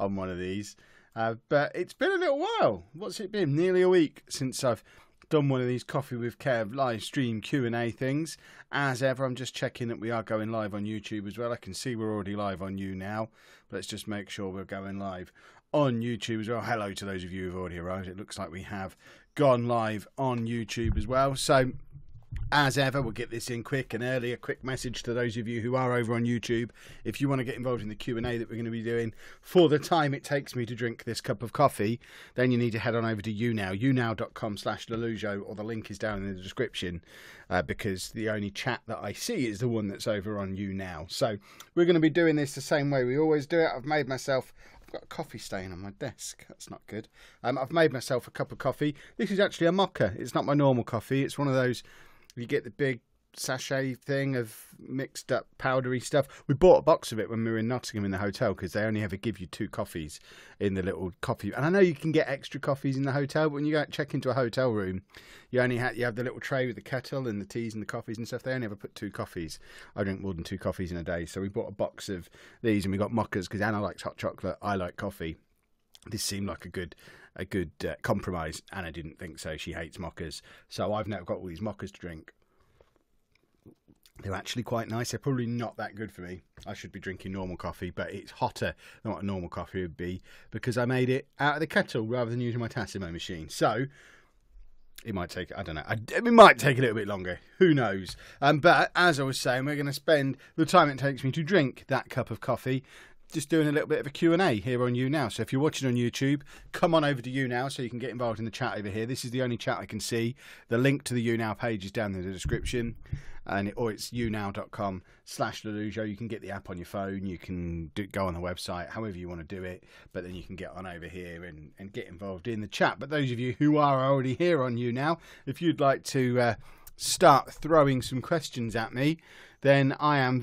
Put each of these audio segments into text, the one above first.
on one of these. But it's been a little while. What's it been? Nearly a week since I've done one of these Coffee with Kev live stream Q&A things. As ever, I'm just checking that we are going live on YouTube as well. I can see we're already live on YouNow, but let's just make sure we're going live on YouTube as well. Hello to those of you who've already arrived. It looks like we have gone live on YouTube as well. So as ever, we'll get this in quick and early. A quick message to those of you who are over on YouTube. If you want to get involved in the Q&A that we're going to be doing for the time it takes me to drink this cup of coffee, then you need to head on over to YouNow, younow.com/Lelujo, or the link is down in the description, because the only chat that I see is the one that's over on YouNow. So we're going to be doing this the same way we always do it. I've got a coffee stain on my desk. That's not good. I've made myself a cup of coffee. This is actually a mocha. It's not my normal coffee. It's one of those, you get the big sachet thing of mixed up powdery stuff. We bought a box of it when we were in Nottingham in the hotel, because they only ever give you 2 coffees in the little coffee. And I know you can get extra coffees in the hotel, but when you go check into a hotel room, you have the little tray with the kettle and the teas and the coffees and stuff. They only ever put 2 coffees. I drink more than 2 coffees in a day. So we bought a box of these, and we got mochas because Anna likes hot chocolate. I like coffee. This seemed like a good compromise. Anna didn't think so. She hates mochas. So I've now got all these mochas to drink. They're actually quite nice. They're probably not that good for me. I should be drinking normal coffee, but it's hotter than what a normal coffee would be because I made it out of the kettle rather than using my Tassimo machine. So it might take, I don't know, it might take a little bit longer. Who knows? But as I was saying, we're going to spend the time it takes me to drink that cup of coffee just doing a little bit of a Q&A here on YouNow. So if you're watching on YouTube, come on over to YouNow so you can get involved in the chat over here. This is the only chat I can see. The link to the YouNow page is down in the description, or it's younow.com/Lelujo. You can get the app on your phone. You can go on the website, however you want to do it. But then you can get on over here and get involved in the chat. But those of you who are already here on YouNow, if you'd like to start throwing some questions at me, then I'm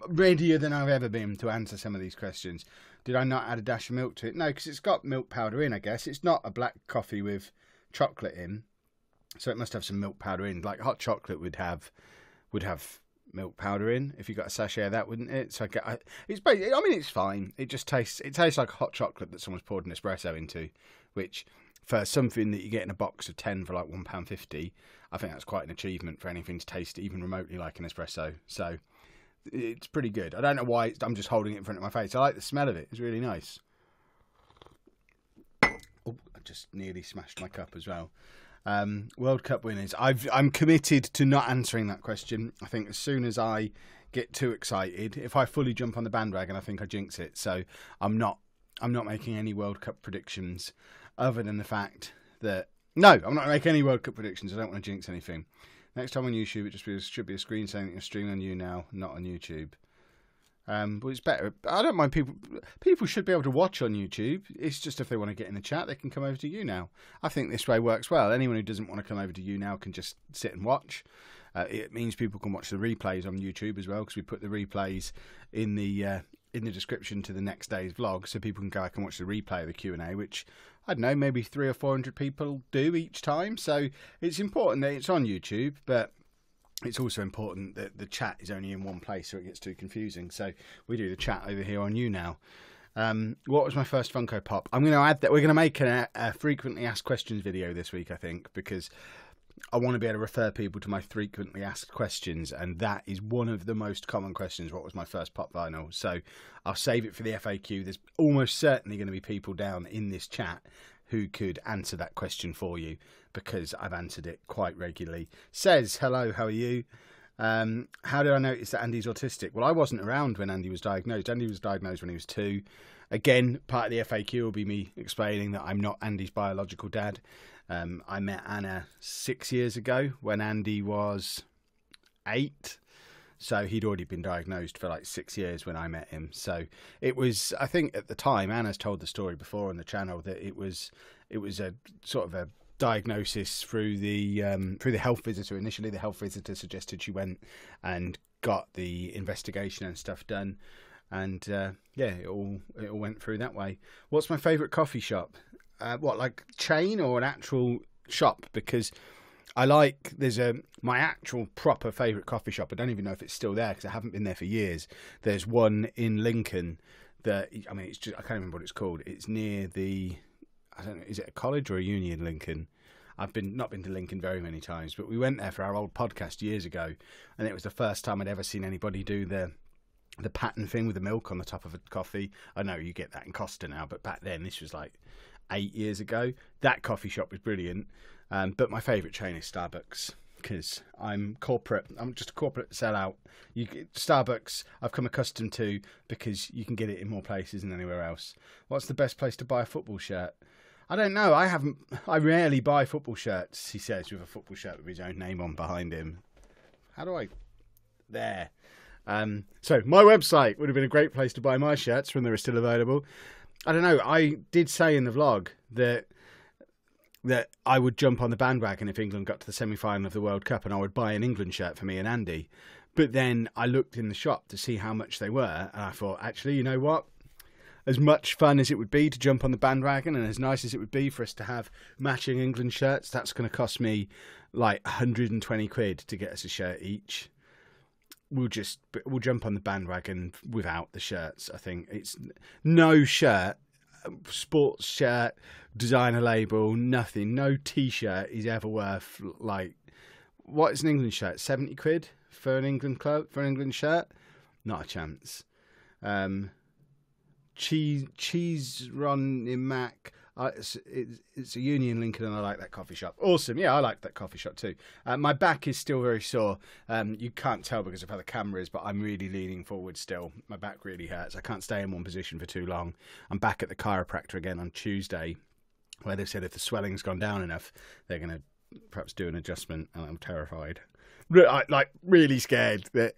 readier than I've ever been to answer some of these questions. Did I not add a dash of milk to it? No, because it's got milk powder in, I guess. It's not a black coffee with chocolate in, so it must have some milk powder in. Like hot chocolate would have milk powder in if you got a sachet of that, wouldn't it? So it's basically, I mean, it's fine. It tastes like hot chocolate that someone's poured an espresso into, which for something that you get in a box of 10 for like £1.50, I think that's quite an achievement for anything to taste even remotely like an espresso. So it's pretty good. I don't know why I'm just holding it in front of my face. I like the smell of it. It's really nice. Oh, I just nearly smashed my cup as well. World Cup winners. I'm committed to not answering that question. I think as soon as I get too excited, if I fully jump on the bandwagon, I think I jinx it. So I'm not making any World Cup predictions, other than the fact that no, I'm not making any World Cup predictions. I don't want to jinx anything. Next time on YouTube, it should be a screen saying that you're streaming on YouNow, not on YouTube. But it's better. I don't mind people. People should be able to watch on YouTube. It's just if they want to get in the chat, they can come over to YouNow. I think this way works well. Anyone who doesn't want to come over to YouNow can just sit and watch. It means people can watch the replays on YouTube as well, because we put the replays in the description to the next day's vlog, so people can go back and watch the replay of the Q&A, which I don't know, maybe 300 or 400 people do each time. So it's important that it's on YouTube, but it's also important that the chat is only in one place, so it gets too confusing. So we do the chat over here on YouNow. What was my first Funko Pop? I'm going to add that we're going to make a frequently asked questions video this week, I think, because I want to be able to refer people to my frequently asked questions, and that is one of the most common questions. What was my first pop vinyl? So I'll save it for the FAQ. There's almost certainly going to be people down in this chat who could answer that question for you, because I've answered it quite regularly. Says, hello, how are you? How did I notice that Andy's autistic? Well, I wasn't around when Andy was diagnosed. Andy was diagnosed when he was 2. Again, part of the FAQ will be me explaining that I'm not Andy's biological dad. I met Anna 6 years ago when Andy was 8. So he'd already been diagnosed for like 6 years when I met him. So it was, I think at the time, Anna's told the story before on the channel, that it was a sort of a diagnosis through the health visitor. Initially, the health visitor suggested she went and got the investigation and stuff done. And yeah, it all went through that way. What's my favourite coffee shop? What, like chain or an actual shop? Because there's my actual proper favourite coffee shop. I don't even know if it's still there because I haven't been there for years. There's one in Lincoln I mean, it's just, I can't remember what it's called. It's near the, I don't know, is it a college or a uni in Lincoln? I've not been to Lincoln very many times, but we went there for our old podcast years ago, and it was the first time I'd ever seen anybody do the pattern thing with the milk on the top of a coffee. I know you get that in Costa now, but back then, this was like 8 years ago. That coffee shop was brilliant, but my favourite chain is Starbucks, because I'm just a corporate sellout. Starbucks I've come accustomed to because you can get it in more places than anywhere else. What's the best place to buy a football shirt? I don't know. I rarely buy football shirts, he says, with a football shirt with his own name on behind him. How do I... There. So my website would have been a great place to buy my shirts when they were still available. I don't know. I did say in the vlog that I would jump on the bandwagon if England got to the semi-final of the World Cup, and I would buy an England shirt for me and Andy. But then I looked in the shop to see how much they were, and I thought, actually, you know what? As much fun as it would be to jump on the bandwagon, and as nice as it would be for us to have matching England shirts, that's going to cost me like 120 quid to get us a shirt each. We'll jump on the bandwagon without the shirts. I think it's no shirt, sports shirt, designer label, nothing. No T-shirt is ever worth, like, what is an England shirt? 70 quid for an England club, for an England shirt? Not a chance. Cheese Run in Mac. It's a Union Lincoln, and I like that coffee shop. Awesome. Yeah, I like that coffee shop too. My back is still very sore. You can't tell because of how the camera is, but I'm really leaning forward still. My back really hurts. I can't stay in one position for too long. I'm back at the chiropractor again on Tuesday, where they've said if the swelling's gone down enough, they're going to perhaps do an adjustment, and I'm terrified. Really scared that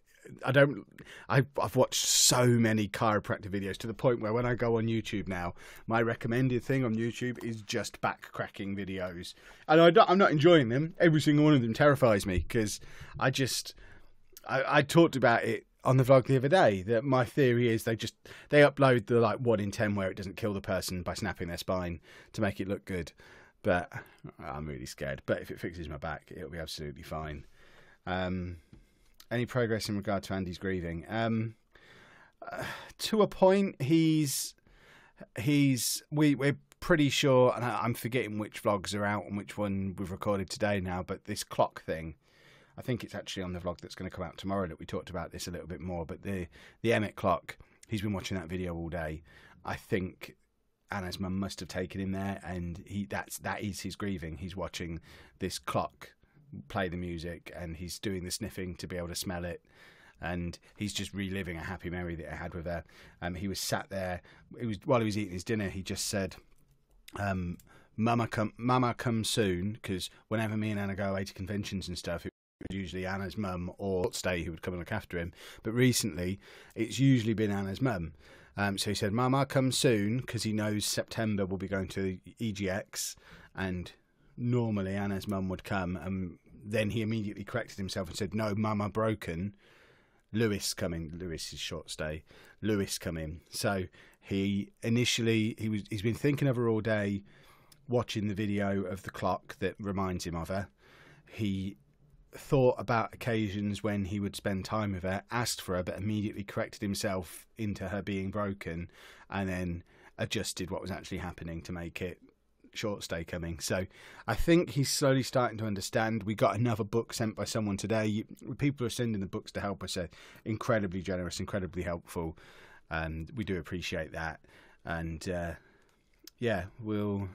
I've watched so many chiropractor videos to the point where when I go on YouTube now, my recommended thing on YouTube is just back cracking videos, and I'm not enjoying them. Every single one of them terrifies me because I talked about it on the vlog the other day that my theory is they upload the like 1 in 10 where it doesn't kill the person by snapping their spine to make it look good, but I'm really scared. But if it fixes my back, it'll be absolutely fine. Any progress in regard to Andy's grieving? To a point, we're pretty sure, and I'm forgetting which vlogs are out and which one we've recorded today now, but this clock thing, I think it's actually on the vlog that's going to come out tomorrow that we talked about this a little bit more, but the Emmet clock, he's been watching that video all day. I think Anna's mum must have taken him there, and that is his grieving. He's watching this clock play the music, and he's doing the sniffing to be able to smell it, and he's just reliving a happy memory that I had with her. He was sat there, while he was eating his dinner, he just said, Mama come soon, because whenever me and Anna go away to conventions and stuff, it was usually Anna's mum or Stay who would come and look after him, but recently it's usually been Anna's mum. So he said, Mama come soon, because he knows September we'll be going to EGX, and normally Anna's mum would come, and then he immediately corrected himself and said, no, Mama broken, Lewis coming. Lewis is short stay. Lewis coming. So he's been thinking of her all day, watching the video of the clock that reminds him of her. He thought about occasions when he would spend time with her, asked for her, but immediately corrected himself into her being broken, and then adjusted what was actually happening to make it short stay coming. So I think he's slowly starting to understand. We got another book sent by someone today. People who are sending the books to help us are incredibly generous, incredibly helpful, and we do appreciate that. And yeah, we'll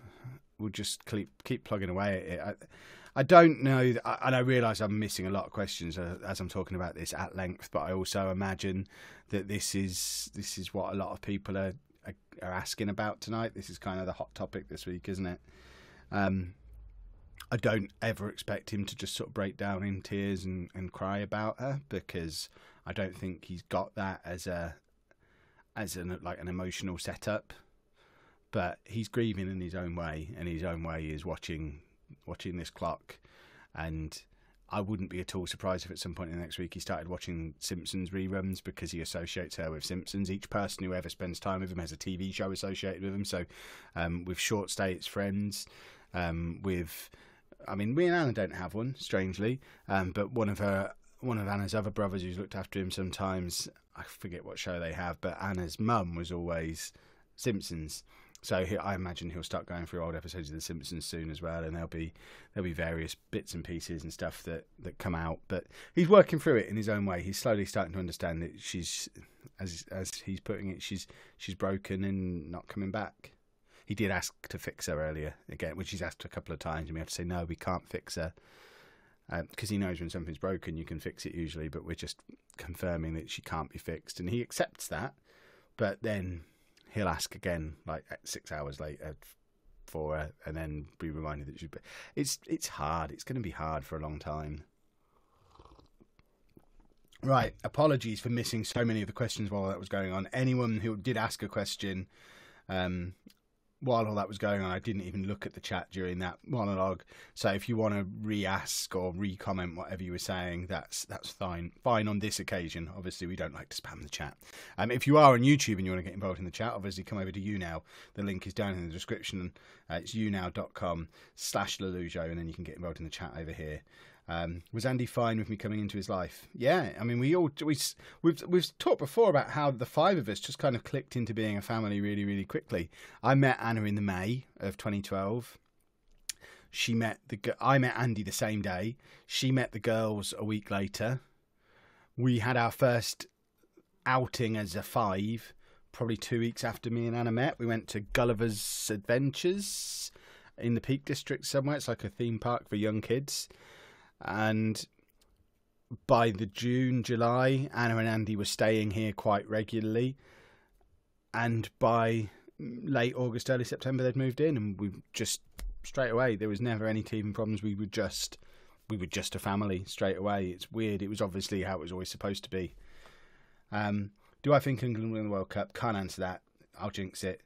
just keep plugging away at it. I don't know, and I realise I'm missing a lot of questions as I'm talking about this at length, but I also imagine that this is what a lot of people are asking about tonight. This is kind of the hot topic this week, isn't it? I don't ever expect him to just sort of break down in tears and cry about her, because I don't think he's got that as an emotional setup. But he's grieving in his own way, and his own way is watching this clock. And I wouldn't be at all surprised if at some point in the next week he started watching Simpsons reruns, because he associates her with Simpsons. Each person who ever spends time with him has a TV show associated with him. So with Short Stay, it's Friends. Me and Anna don't have one, strangely, but one of Anna's other brothers who's looked after him sometimes I forget what show they have, but Anna's mum was always Simpsons. So I imagine he'll start going through old episodes of The Simpsons soon as well, and there'll be various bits and pieces and stuff that come out. But he's working through it in his own way. He's slowly starting to understand that she's, as he's putting it, she's broken and not coming back. He did ask to fix her earlier again, which he's asked a couple of times, and we have to say no, we can't fix her, because he knows when something's broken you can fix it usually, but we're just confirming that she can't be fixed, and he accepts that. But then he'll ask again, like 6 hours later, for her, and then be reminded that it's hard. It's going to be hard for a long time. Right, apologies for missing so many of the questions while that was going on. Anyone who did ask a question while all that was going on, I didn't even look at the chat during that monologue. So if you want to re-ask or re-comment whatever you were saying, that's fine on this occasion. Obviously, we don't like to spam the chat. If you are on YouTube and you want to get involved in the chat, obviously come over to YouNow. The link is down in the description. It's younow.com/Lelujo, and then you can get involved in the chat over here. Was Andy fine with me coming into his life? Yeah, I mean, we've talked before about how the five of us just kind of clicked into being a family really, really quickly. I met Anna in the May of 2012. I met Andy the same day. She met the girls a week later. We had our first outing as a five probably 2 weeks after me and Anna met. We went to Gulliver's Adventures in the Peak District somewhere. It's like a theme park for young kids. And by the July, Anna and Andy were staying here quite regularly. And by late August, early September, they'd moved in, and we just straight away, there was never any teething problems. We were just a family straight away. It's weird. It was obviously how it was always supposed to be. Do I think England will win the World Cup? Can't answer that. I'll jinx it.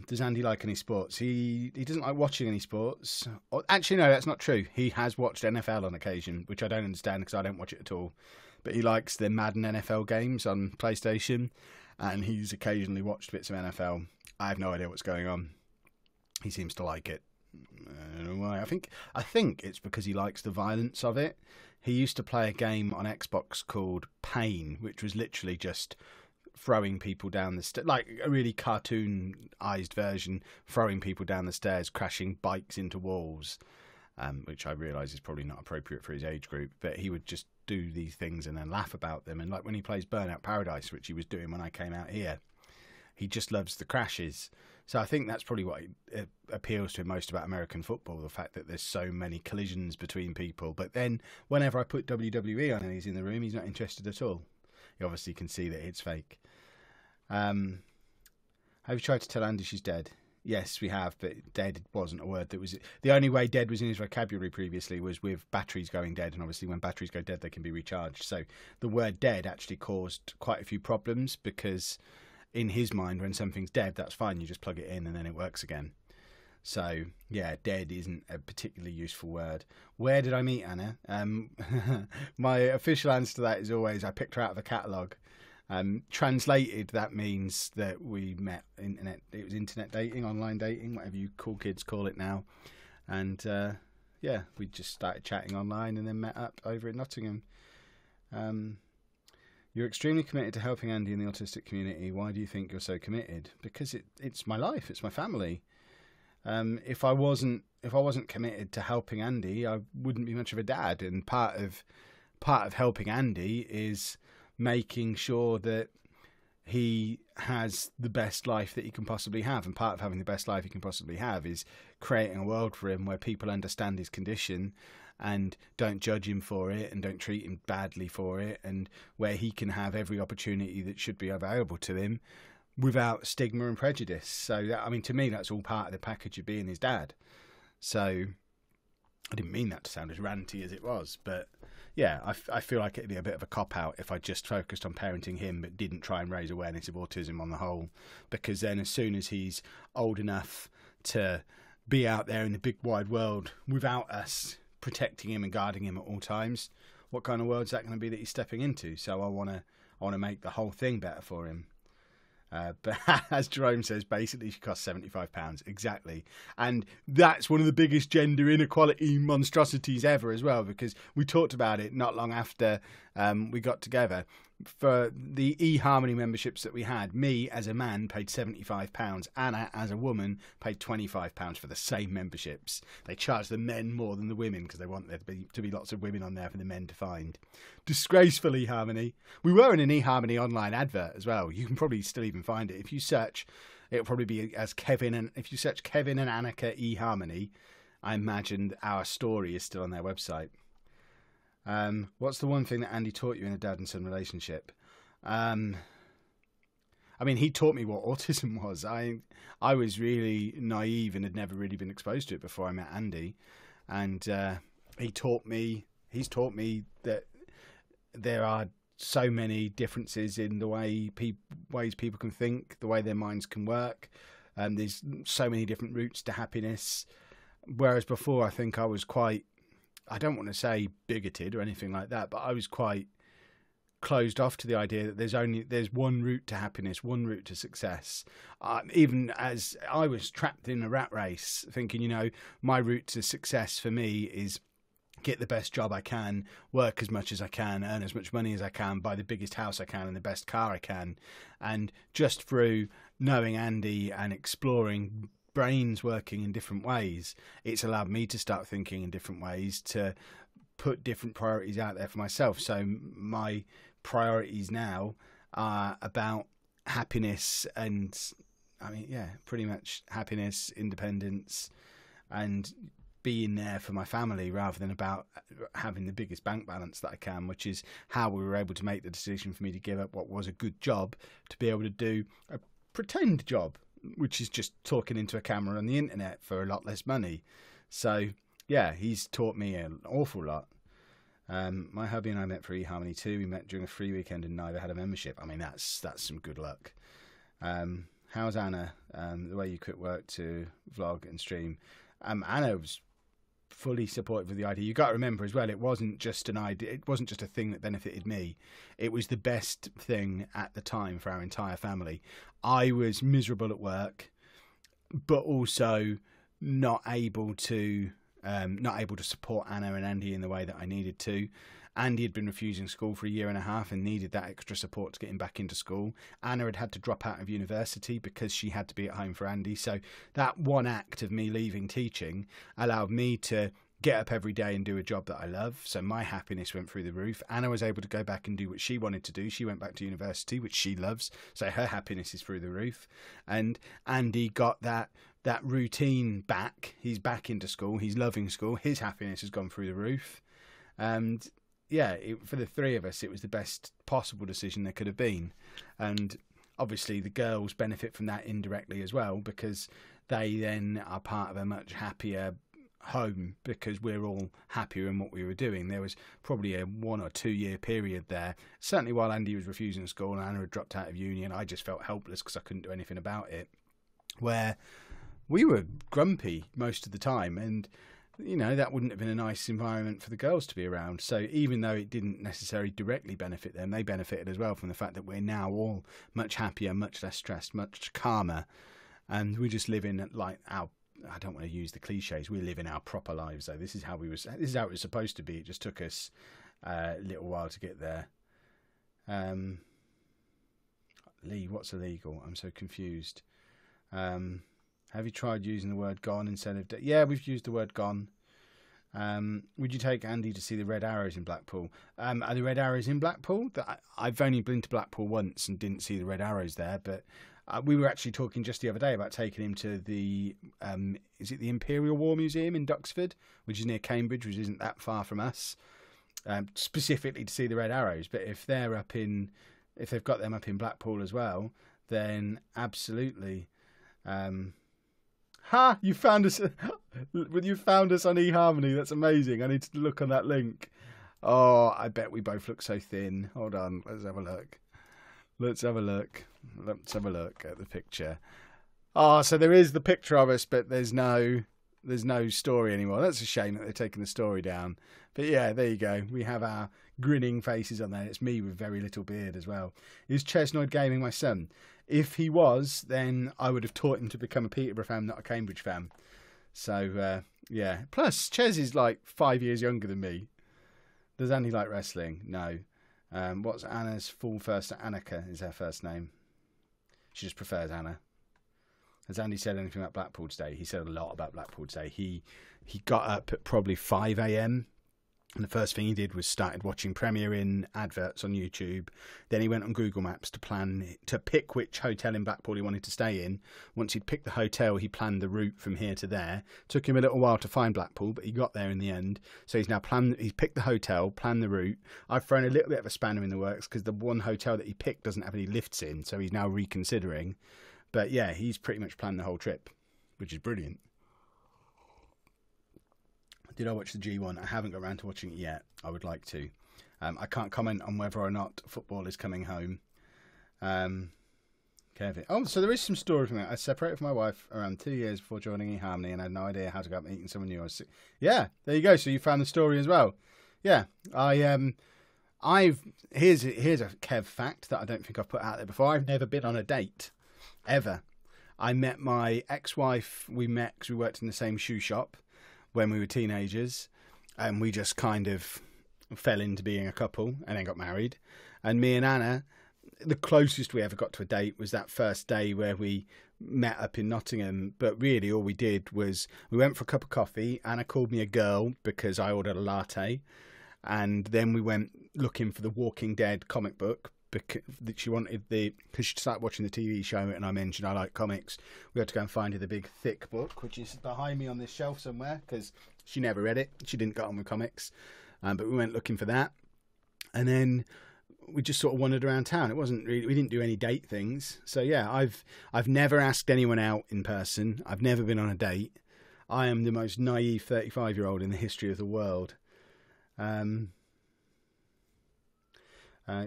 Does Andy like any sports? He doesn't like watching any sports. Actually, no, that's not true. He has watched NFL on occasion, which I don't understand because I don't watch it at all. But he likes the Madden NFL games on PlayStation, and he's occasionally watched bits of NFL. I have no idea what's going on. He seems to like it. I don't know why. I think it's because he likes the violence of it. He used to play a game on Xbox called Pain, which was literally just throwing people down the stairs, like a really cartoonized version, throwing people down the stairs, crashing bikes into walls, which I realise is probably not appropriate for his age group, but he would just do these things and then laugh about them. And like when he plays Burnout Paradise, which he was doing when I came out here, he just loves the crashes. So I think that's probably what appeals to him most about American football, the fact that there's so many collisions between people. But then whenever I put WWE on and he's in the room, he's not interested at all. You obviously can see that it's fake. Have you tried to tell Andy she's dead? Yes, we have, but dead wasn't a word that was... The only way dead was in his vocabulary previously was with batteries going dead, and obviously when batteries go dead, they can be recharged. So the word dead actually caused quite a few problems because in his mind, when something's dead, that's fine. You just plug it in and then it works again. So, yeah, dead isn't a particularly useful word. Where did I meet Anna? My official answer to that is always I picked her out of a catalogue. Translated, that means that we met it was internet dating, online dating, whatever you cool kids call it now. And, yeah, we just started chatting online and then met up over in Nottingham. You're extremely committed to helping Andy in the autistic community. Why do you think you're so committed? Because it's my life, it's my family. If I wasn't committed to helping Andy, I wouldn't be much of a dad. And part of helping Andy is making sure that he has the best life that he can possibly have. And part of having the best life he can possibly have is creating a world for him where people understand his condition and don't judge him for it and don't treat him badly for it, and where he can have every opportunity that should be available to him without stigma and prejudice. So, I mean, to me, that's all part of the package of being his dad. So, I didn't mean that to sound as ranty as it was, but yeah, I feel like it'd be a bit of a cop-out if I just focused on parenting him but didn't try and raise awareness of autism on the whole, because then as soon as he's old enough to be out there in the big wide world without us protecting him and guarding him at all times, what kind of world is that going to be that he's stepping into? So I want to make the whole thing better for him. But as Jerome says, basically she costs £75. Exactly. And that's one of the biggest gender inequality monstrosities ever as well, because we talked about it not long after we got together. for the eHarmony memberships that we had, me as a man paid £75. Anna as a woman paid £25 for the same memberships. They charge the men more than the women because they want there to be lots of women on there for the men to find. Disgraceful eHarmony. We were in an eHarmony online advert as well. You can probably still even find it if you search. It'll probably be as Kevin, and if you search Kevin and Annika eHarmony, I imagine our story is still on their website. What's the one thing that Andy taught you in a dad and son relationship? I mean, he taught me what autism was. I was really naive and had never really been exposed to it before I met Andy, and he's taught me that there are so many differences in the ways people can think, the way their minds can work. There's so many different routes to happiness. Whereas before, I think I was quite, I don't want to say bigoted or anything like that, but I was quite closed off to the idea that there's one route to happiness, one route to success. Even as I was trapped in a rat race, thinking, my route to success for me is get the best job I can, work as much as I can, earn as much money as I can, buy the biggest house I can and the best car I can. And just through knowing Andy and exploring brains working in different ways, it's allowed me to start thinking in different ways, to put different priorities out there for myself. So my priorities now are about happiness and, pretty much happiness, independence, and being there for my family rather than about having the biggest bank balance that I can, which is how we were able to make the decision for me to give up what was a good job to be able to do a pretend job, which is just talking into a camera on the internet for a lot less money. So yeah, he's taught me an awful lot. My hubby and I met through eHarmony too. We met during a free weekend and neither had a membership. I mean, that's some good luck. How's Anna? The way you quit work to vlog and stream. Anna was fully supportive of the idea. You got to remember as well, it wasn't just an idea. It wasn't just a thing that benefited me. It was the best thing at the time for our entire family. I was miserable at work, but also not able to support Anna and Andy in the way that I needed to. Andy had been refusing school for 1.5 years and needed that extra support to get him back into school. Anna had to drop out of university because she had to be at home for Andy. So that one act of me leaving teaching allowed me to get up every day and do a job that I love. So my happiness went through the roof. Anna was able to go back and do what she wanted to do. She went back to university, which she loves. So her happiness is through the roof. And Andy got that routine back. He's back into school. He's loving school. His happiness has gone through the roof. And yeah, for the three of us, it was the best possible decision there could have been. And obviously the girls benefit from that indirectly as well, because they then are part of a much happier home because we're all happier in what we were doing. There was probably a 1 or 2 year period there, certainly while Andy was refusing school and Anna had dropped out of uni and I just felt helpless because I couldn't do anything about it, where we were grumpy most of the time, and that wouldn't have been a nice environment for the girls to be around. So even though it didn't necessarily directly benefit them, they benefited as well from the fact that we're now all much happier, much less stressed, much calmer, and we just live in like our, I don't want to use the cliches, we live in our proper lives though. This is how it was supposed to be. It just took us a little while to get there. Lee, what's illegal? I'm so confused. Have you tried using the word gone instead of... Yeah, we've used the word gone. Would you take Andy to see the Red Arrows in Blackpool? Are the Red Arrows in Blackpool? I've only been to Blackpool once and didn't see the Red Arrows there, but we were actually talking just the other day about taking him to the... is it the Imperial War Museum in Duxford, which is near Cambridge, which isn't that far from us, specifically to see the Red Arrows. But if they've got them up in Blackpool as well, then absolutely... You found us. You found us on eHarmony. That's amazing. I need to look on that link. Oh, I bet we both look so thin. Hold on. Let's have a look. Let's have a look at the picture. Oh, so there is the picture of us, but there's no story anymore. That's a shame that they're taking the story down. But yeah, there you go. We have our grinning faces on there. It's me with very little beard as well. Is Chesnoid Gaming my son? If he was, then I would have taught him to become a Peterborough fan, not a Cambridge fan. So, yeah. Plus, Ches is like 5 years younger than me. Does Andy like wrestling? No. What's Anna's full first? Annika is her first name. She just prefers Anna. Has Andy said anything about Blackpool today? He said a lot about Blackpool today. He got up at probably 5 a.m. and the first thing he did was started watching Premier Inn adverts on YouTube. Then he went on Google Maps to pick which hotel in Blackpool he wanted to stay in. Once he'd picked the hotel, he planned the route from here to there. Took him a little while to find Blackpool, but he got there in the end. So he's now he's picked the hotel, planned the route. I've thrown a little bit of a spanner in the works because the one hotel that he picked doesn't have any lifts in, so he's now reconsidering. But yeah, he's pretty much planned the whole trip, which is brilliant. Did I watch the G1? I haven't got around to watching it yet. I would like to. I can't comment on whether or not football is coming home. Kevin. Oh, so there is some story from it. I separated from my wife around 2 years before joining eHarmony and I had no idea how to go up meeting someone new. Yeah, there you go. So you found the story as well. Yeah, here's a Kev fact that I don't think I've put out there before. I've never been on a date. Ever. I met my ex-wife, we met because we worked in the same shoe shop when we were teenagers, and we just kind of fell into being a couple and then got married. And me and Anna, the closest we ever got to a date was that first day where we met up in Nottingham, but really all we did was we went for a cup of coffee. Anna called me a girl because I ordered a latte, and then we went looking for the Walking Dead comic book because she wanted because she started watching the TV show and I mentioned I like comics. We had to go and find her the big thick book, which is behind me on this shelf somewhere because she never read it. She didn't get on with comics, but we went looking for that, and then we just sort of wandered around town. It wasn't really, we didn't do any date things. So yeah, I've never asked anyone out in person. I've never been on a date. I am the most naive 35-year-old in the history of the world.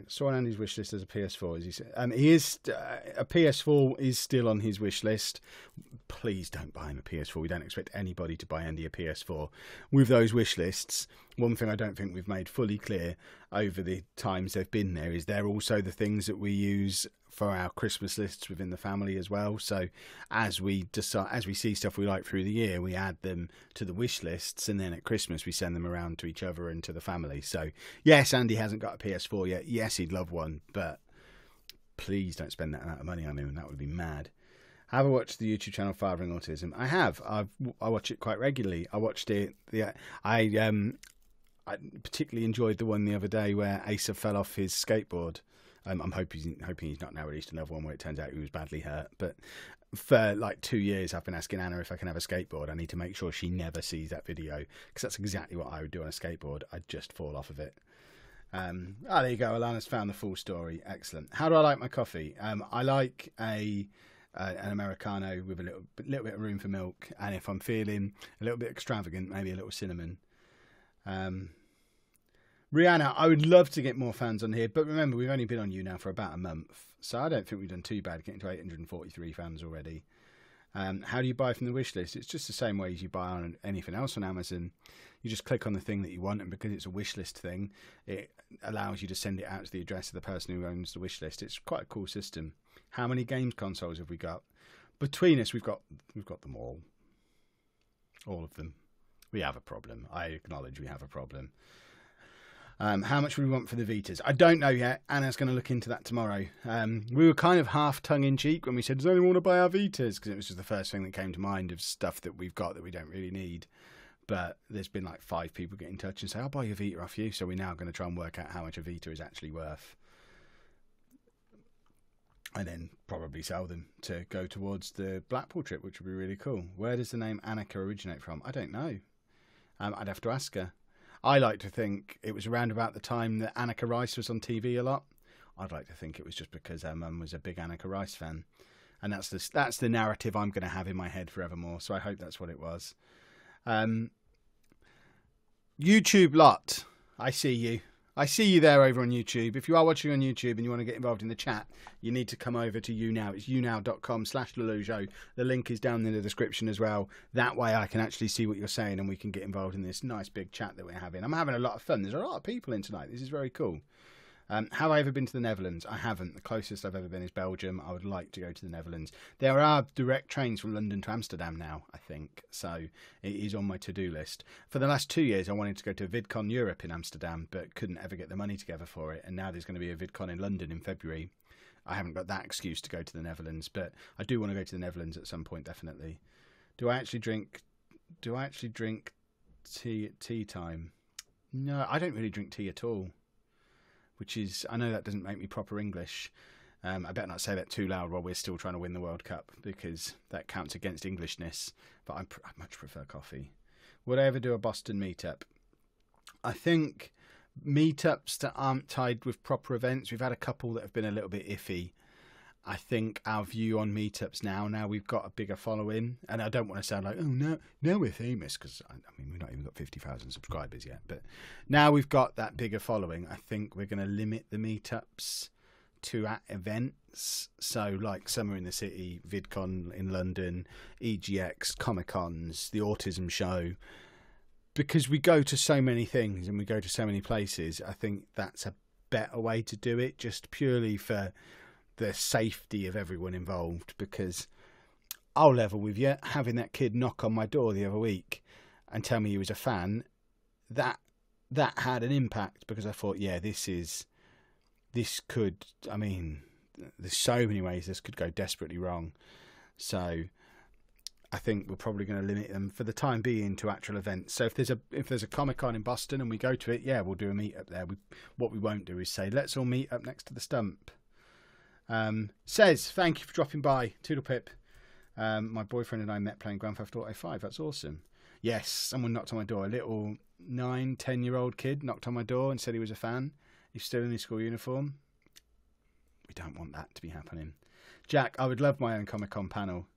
Saw on Andy's wish list as a PS4, as he said. He is a PS4 is still on his wish list. Please don't buy him a PS4. We don't expect anybody to buy Andy a PS4. With those wish lists, one thing I don't think we've made fully clear over the times they've been there is they're also the things that we use for our Christmas lists within the family as well. So as we see stuff we like through the year, we add them to the wish lists, and then at Christmas we send them around to each other and to the family. So yes, Andy hasn't got a PS4 yet. Yes, he'd love one, but please don't spend that amount of money on him. That would be mad. Have I watched the YouTube channel Fathering Autism? I have. I watch it quite regularly. I watched it. I particularly enjoyed the one the other day where Asa fell off his skateboard. I'm hoping he's not now released another one where it turns out he was badly hurt. But for like 2 years, I've been asking Anna if I can have a skateboard. I need to make sure she never sees that video because that's exactly what I would do on a skateboard. I'd just fall off of it. There you go. Alana's found the full story. Excellent. How do I like my coffee? I like an Americano with a little bit of room for milk. And if I'm feeling a little bit extravagant, maybe a little cinnamon. Rihanna, I would love to get more fans on here, but remember, we've only been on YouNow for about a month, so I don't think we've done too bad getting to 843 fans already. How do you buy from the wish list? It's just the same way as you buy on anything else on Amazon. You just click on the thing that you want, and because it's a wish list thing, it allows you to send it out to the address of the person who owns the wish list. It's quite a cool system. How many games consoles have we got? Between us, we've got them all of them. We have a problem. I acknowledge we have a problem. How much would we want for the Vitas? I don't know yet. Anna's going to look into that tomorrow. We were kind of half tongue-in-cheek when we said, does anyone want to buy our Vitas? Because it was just the first thing that came to mind of stuff that we've got that we don't really need. But there's been like 5 people get in touch and say, I'll buy your Vita off you. So we're now going to try and work out how much a Vita is actually worth. And then probably sell them to go towards the Blackpool trip, which would be really cool. Where does the name Annika originate from? I don't know. I'd have to ask her. I like to think it was around about the time that Annika Rice was on TV a lot. I'd like to think it was just because her mum was a big Annika Rice fan. And that's the narrative I'm going to have in my head forevermore. So I hope that's what it was. YouTube lot. I see you. I see you there over on YouTube. If you are watching on YouTube and you want to get involved in the chat, you need to come over to YouNow. It's younow.com/Leloujo. The link is down in the description as well. That way I can actually see what you're saying and we can get involved in this nice big chat that we're having. I'm having a lot of fun. There's a lot of people in tonight. This is very cool. Have I ever been to the Netherlands? I haven't. The closest I've ever been is Belgium. I would like to go to the Netherlands. There are direct trains from London to Amsterdam now, I think. So it is on my to-do list. For the last 2 years, I wanted to go to VidCon Europe in Amsterdam, but couldn't ever get the money together for it. And now there's going to be a VidCon in London in February. I haven't got that excuse to go to the Netherlands, but I do want to go to the Netherlands at some point, definitely. Do I actually drink tea at tea time? No, I don't really drink tea at all. Which is, I know that doesn't make me proper English. I better not say that too loud while we're still trying to win the World Cup, because that counts against Englishness. But I much prefer coffee. Would I ever do a Boston meetup? I think meetups that aren't tied with proper events, we've had a couple that have been a little bit iffy. I think our view on meetups now we've got a bigger following, and I don't want to sound like, oh, now we're famous, because I mean, we've not even got 50,000 subscribers yet, but now we've got that bigger following. I think we're going to limit the meetups to at events, so like Summer in the City, VidCon in London, EGX, Comic-Cons, the Autism Show, because we go to so many things and we go to so many places. I think that's a better way to do it, just purely for the safety of everyone involved, because I'll level with you, having that kid knock on my door the other week and tell me he was a fan, that had an impact, because I thought, yeah, this could, I mean, there's so many ways this could go desperately wrong. So I think we're probably going to limit them for the time being to actual events. So if there's a Comic-Con in Boston and we go to it, yeah, we'll do a meet up there. What we won't do is say, let's all meet up next to the stump. Says, thank you for dropping by. Toodle pip. My boyfriend and I met playing Grand Theft Auto 5. That's awesome. Yes, someone knocked on my door. A little 9-10-year-old kid knocked on my door and said he was a fan. He's still in his school uniform. We don't want that to be happening. Jack, I would love my own Comic-Con panel.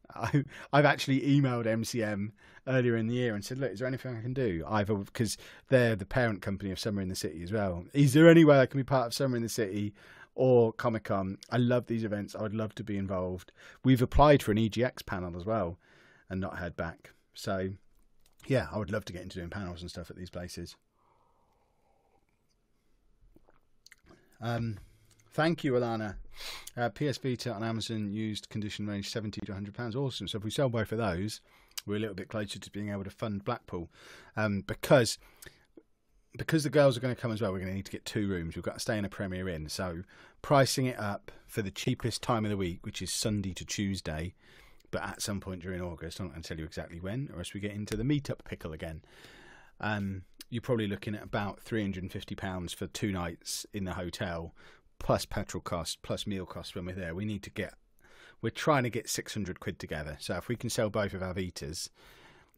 I've actually emailed MCM earlier in the year and said, look, is there anything I can do? Either because they're the parent company of Summer in the City as well. Is there any way I can be part of Summer in the City or Comic-Con? I love these events. I would love to be involved. We've applied for an EGX panel as well and not heard back. So, yeah, I would love to get into doing panels and stuff at these places. Thank you, Alana. PS Vita on Amazon, used condition range £70 to £100. Awesome. So if we sell both of those, we're a little bit closer to being able to fund Blackpool. Because the girls are going to come as well, we're going to need to get 2 rooms. We've got to stay in a Premier Inn. So pricing it up for the cheapest time of the week, which is Sunday to Tuesday, but at some point during August, I'm not going to tell you exactly when, or else we get into the meetup pickle again. You're probably looking at about £350 for 2 nights in the hotel, plus petrol costs, plus meal costs when we're there. We're trying to get 600 quid together. So if we can sell both of our Vitas,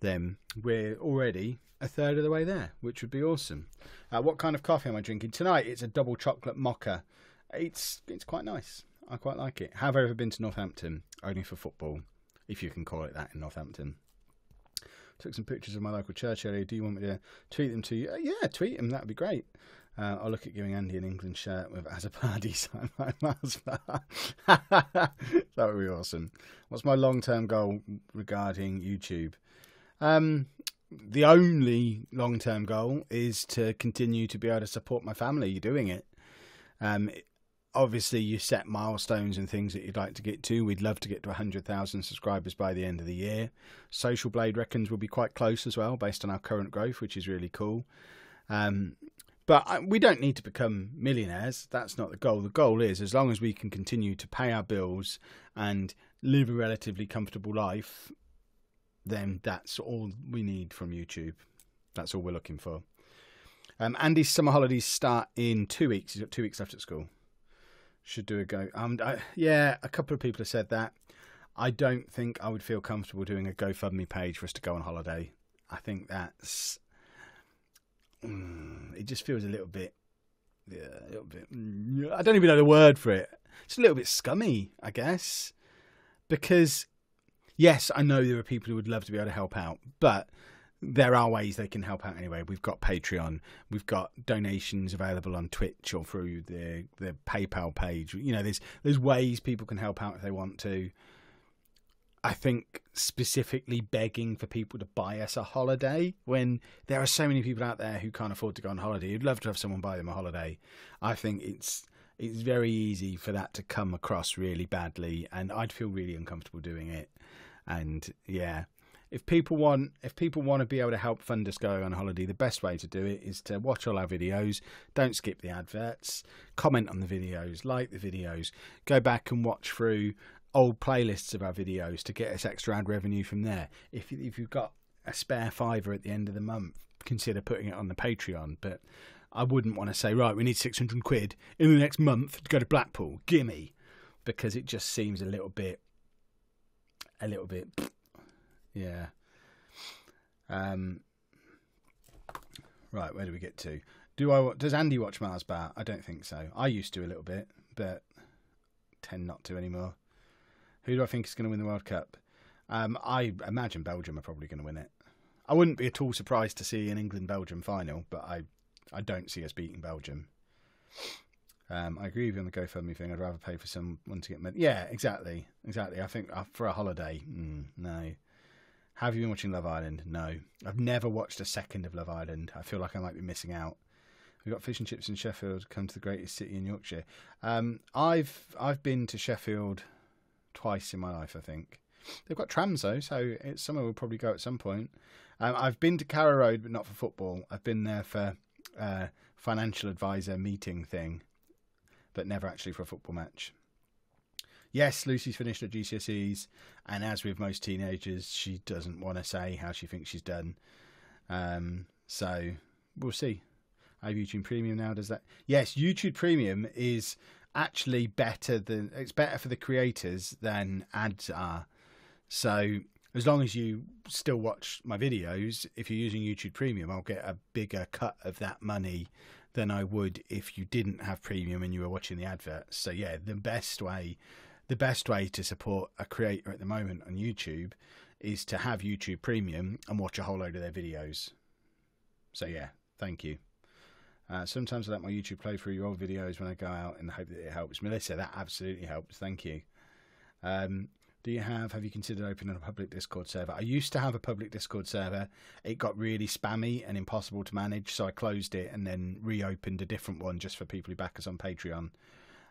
then we're already a third of the way there, which would be awesome. What kind of coffee am I drinking? Tonight, it's a double chocolate mocha. It's quite nice. I quite like it. Have I ever been to Northampton? Only for football, if you can call it that in Northampton. Took some pictures of my local church area. Do you want me to tweet them to you? Yeah, tweet them. That'd be great. I'll look at giving Andy an England shirt with Azzopardi signed by Miles Bar. That would be awesome. What's my long-term goal regarding YouTube? The only long-term goal is to continue to be able to support my family doing it. Obviously, you set milestones and things that you'd like to get to. We'd love to get to 100,000 subscribers by the end of the year. Social Blade reckons we'll be quite close as well, based on our current growth, which is really cool. But we don't need to become millionaires. That's not the goal. The goal is, as long as we can continue to pay our bills and live a relatively comfortable life, then that's all we need from YouTube. That's all we're looking for. Andy's summer holidays start in 2 weeks. He's got 2 weeks left at school. Should do a go. Yeah, a couple of people have said that. I don't think I would feel comfortable doing a GoFundMe page for us to go on holiday. I think that's... it just feels a little bit... Yeah, a little bit... I don't even know the word for it. It's a little bit scummy, I guess. Because, yes, I know there are people who would love to be able to help out, but there are ways they can help out anyway. We've got Patreon. We've got donations available on Twitch or through the PayPal page. You know, there's ways people can help out if they want to. I think specifically begging for people to buy us a holiday when there are so many people out there who can't afford to go on holiday. You'd love to have someone buy them a holiday. I think it's very easy for that to come across really badly, and I'd feel really uncomfortable doing it. And yeah, if people want to be able to help fund us going on holiday, the best way to do it is to watch all our videos. Don't skip the adverts. Comment on the videos, like the videos. Go back and watch through old playlists of our videos to get us extra ad revenue from there. If you've got a spare £5 at the end of the month, consider putting it on the Patreon. But I wouldn't want to say, right, we need 600 quid in the next month to go to Blackpool. Gimme. Because it just seems a little bit, yeah. Right, where do we get to? Does Andy watch Mars Bar? I don't think so. I used to a little bit, but tend not to anymore. Who do I think is going to win the World Cup? I imagine Belgium are probably going to win it. I wouldn't be at all surprised to see an England-Belgium final, but I don't see us beating Belgium. I agree with you on the GoFundMe thing. I'd rather pay for someone to get money. Yeah, exactly. I think for a holiday, no. Have you been watching Love Island? No. I've never watched a second of Love Island. I feel like I might be missing out. We've got fish and chips in Sheffield. Come to the greatest city in Yorkshire. I've been to Sheffield twice in my life, I think. They've got trams though, so it's somewhere we'll probably go at some point. I've been to Carrow Road, but not for football. I've been there for financial advisor meeting thing, but never actually for a football match. Yes, Lucy's finished her GCSEs, and as with most teenagers, she doesn't want to say how she thinks she's done. So we'll see. I have YouTube Premium now. Does that? Yes, YouTube Premium is actually better for the creators than ads are. So as long as you still watch my videos, if you're using YouTube Premium, I'll get a bigger cut of that money than I would if you didn't have Premium and you were watching the adverts. So yeah, the best way to support a creator at the moment on YouTube is to have YouTube Premium and watch a whole load of their videos. So yeah, thank you. Sometimes I let my YouTube play through your old videos when I go out and hope that it helps. Melissa, that absolutely helps. Thank you. Have you considered opening a public Discord server? I used to have a public Discord server. It got really spammy and impossible to manage, so I closed it and then reopened a different one just for people who back us on Patreon.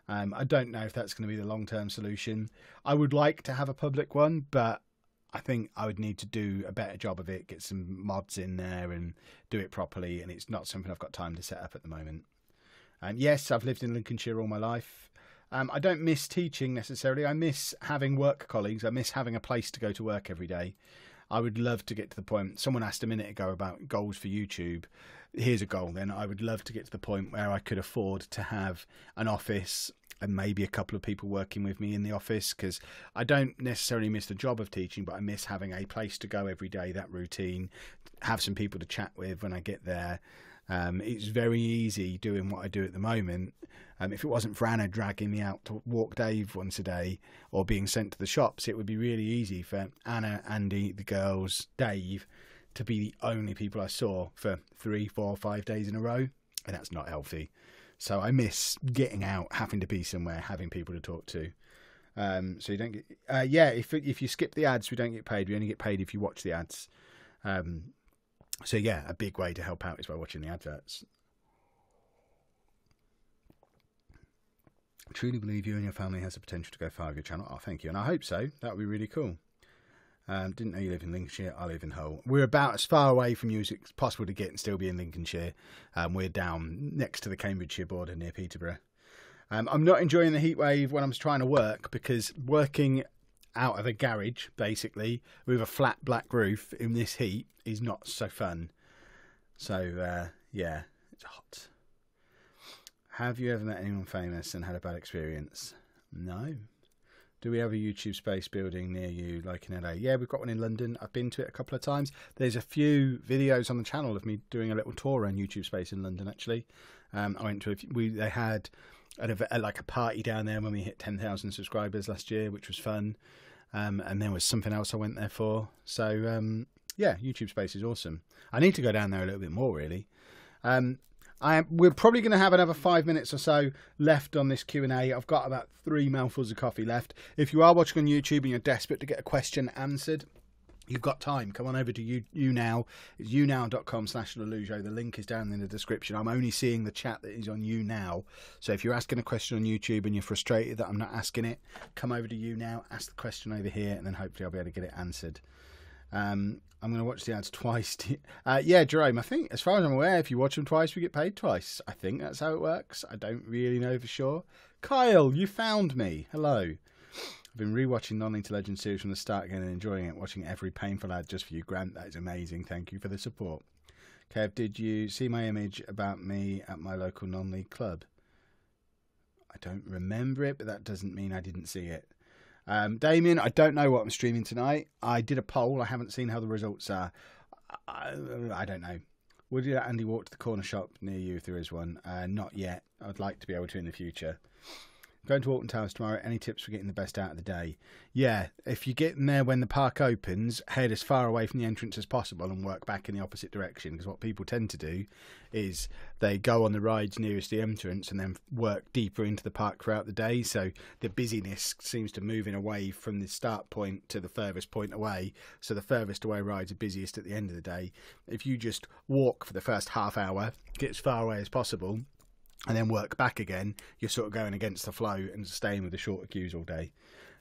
I don't know if that's going to be the long-term solution. I would like to have a public one, but I think I would need to do a better job of it, get some mods in there and do it properly, and it's not something I've got time to set up at the moment. And yes, I've lived in Lincolnshire all my life. I don't miss teaching necessarily. I miss having work colleagues. I miss having a place to go to work every day. I would love to get to the point. Someone asked a minute ago about goals for YouTube. Here's a goal then. I would love to get to the point where I could afford to have an office and maybe a couple of people working with me in the office, because I don't necessarily miss the job of teaching, but I miss having a place to go every day, that routine, have some people to chat with when I get there. It's very easy doing what I do at the moment. If it wasn't for Anna dragging me out to walk Dave once a day or being sent to the shops, it would be really easy for Anna, Andy, the girls, Dave to be the only people I saw for 3, 4, 5 days in a row, and that's not healthy. So I miss getting out, having to be somewhere, having people to talk to. So you don't get... if you skip the ads, we don't get paid. We only get paid if you watch the ads. So yeah, a big way to help out is by watching the adverts. I truly believe you and your family has the potential to go far with your channel. Oh, thank you. And I hope so. That would be really cool. Didn't know you live in Lincolnshire. I live in Hull. We're about as far away from you as it's possible to get and still be in Lincolnshire. We're down next to the Cambridgeshire border near Peterborough. I'm not enjoying the heat wave when I'm trying to work, because working out of a garage, basically, with a flat black roof in this heat is not so fun. So, yeah, it's hot. Have you ever met anyone famous and had a bad experience? No. Do we have a YouTube space building near you, like in LA? Yeah, we've got one in London. I've been to it a couple of times. There's a few videos on the channel of me doing a little tour around YouTube space in London, actually. I went to they had like a party down there when we hit 10,000 subscribers last year, which was fun. And there was something else I went there for. So, yeah, YouTube space is awesome. I need to go down there a little bit more, really. We're probably going to have another 5 minutes or so left on this Q&A. I've got about 3 mouthfuls of coffee left. If you are watching on YouTube and you're desperate to get a question answered, you've got time. Come on over to YouNow. It's younow.com/Lelujo. The link is down in the description. I'm only seeing the chat that is on YouNow. So if you're asking a question on YouTube and you're frustrated that I'm not asking it, come over to YouNow, ask the question over here, and then hopefully I'll be able to get it answered. I'm going to watch the ads twice. Yeah, Jerome, I think, as far as I'm aware, if you watch them twice, we get paid twice. I think that's how it works. I don't really know for sure. Kyle, you found me. Hello. I've been rewatching Non-League to Legends series from the start again and enjoying it, watching every painful ad just for you, Grant. That is amazing. Thank you for the support. Kev, did you see my image about me at my local non-league club? I don't remember it, but that doesn't mean I didn't see it. Damien, I don't know what I'm streaming tonight. I did a poll. I haven't seen how the results are. I don't know. Would you let Andy walk to the corner shop near you if there is one? Not yet. I'd like to be able to in the future. Going to Alton Towers tomorrow. Any tips for getting the best out of the day? Yeah, if you get in there when the park opens, head as far away from the entrance as possible and work back in the opposite direction. Because what people tend to do is they go on the rides nearest the entrance and then work deeper into the park throughout the day. So the busyness seems to move in away from the start point to the furthest point away. So the furthest away rides are busiest at the end of the day. If you just walk for the first half hour, get as far away as possible, and then work back again, you're sort of going against the flow and staying with the shorter queues all day.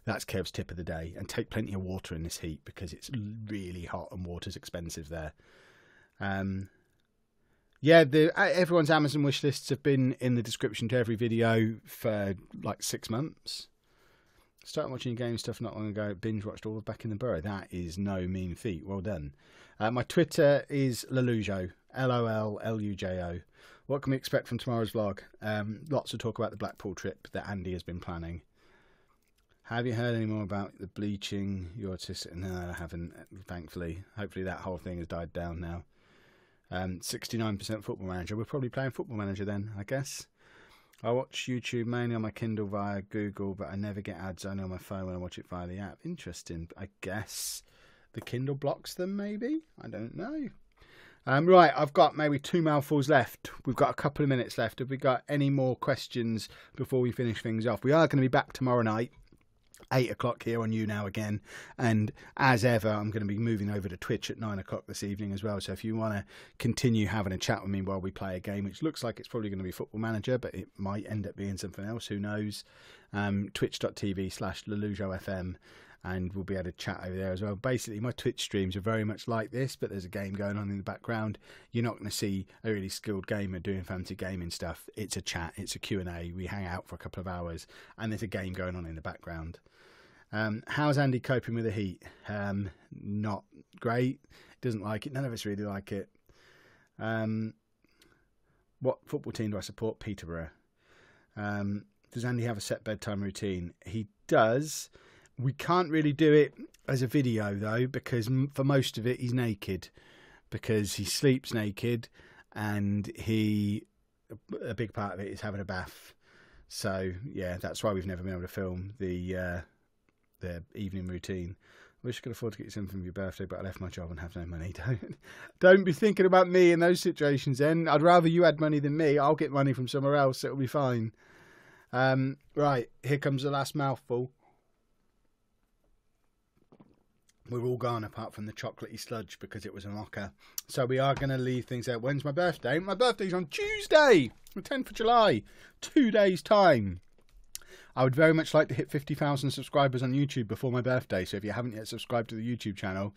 That's Kev's tip of the day. And take plenty of water in this heat because it's really hot and water's expensive there. Yeah, everyone's Amazon wish lists have been in the description to every video for like 6 months. Started watching game stuff not long ago. Binge watched all of Back in the Borough. That is no mean feat. Well done. My Twitter is Lelujo. LOLLUJO. What can we expect from tomorrow's vlog? Lots of talk about the Blackpool trip that Andy has been planning. Have you heard any more about the bleaching? Your autistic? No, I haven't, thankfully. Hopefully that whole thing has died down now. 69% Football Manager. We're probably playing Football Manager then, I guess. I watch YouTube mainly on my Kindle via Google, but I never get ads only on my phone when I watch it via the app. Interesting. I guess the Kindle blocks them, maybe? I don't know. Right, I've got maybe 2 mouthfuls left. We've got a couple of minutes left. Have we got any more questions before we finish things off? We are going to be back tomorrow night, 8 o'clock here on YouNow again. And as ever, I'm going to be moving over to Twitch at 9 o'clock this evening as well. So if you want to continue having a chat with me while we play a game, which looks like it's probably going to be Football Manager, but it might end up being something else, who knows, twitch.tv/LelujoFM. And we'll be able to chat over there as well. Basically, my Twitch streams are very much like this, but there's a game going on in the background. You're not going to see a really skilled gamer doing fancy gaming stuff. It's a chat, it's a Q&A. We hang out for a couple of hours, and there's a game going on in the background. How's Andy coping with the heat? Not great. Doesn't like it. None of us really like it. What football team do I support? Peterborough. Does Andy have a set bedtime routine? He does. We can't really do it as a video, though, because for most of it, he's naked. Because he sleeps naked, and a big part of it is having a bath. So, yeah, that's why we've never been able to film the evening routine. I wish I could afford to get you something for your birthday, but I left my job and have no money. Don't be thinking about me in those situations, then. I'd rather you had money than me. I'll get money from somewhere else. It'll be fine. Right, here comes the last mouthful. We're all gone apart from the chocolatey sludge because it was a mocker. So we are going to leave things there. When's my birthday? My birthday's on Tuesday, the 10th of July. 2 days' time. I would very much like to hit 50,000 subscribers on YouTube before my birthday. So if you haven't yet subscribed to the YouTube channel,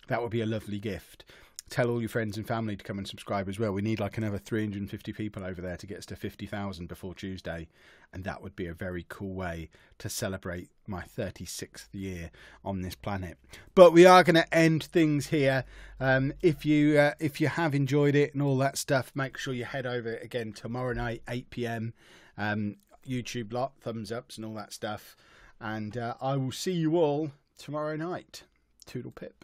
that would be a lovely gift. Tell all your friends and family to come and subscribe as well. We need like another 350 people over there to get us to 50,000 before Tuesday. And that would be a very cool way to celebrate my 36th year on this planet. But we are going to end things here. If you have enjoyed it and all that stuff, make sure you head over again tomorrow night, 8 p.m. YouTube lot, thumbs ups and all that stuff. And I will see you all tomorrow night. Toodle pip.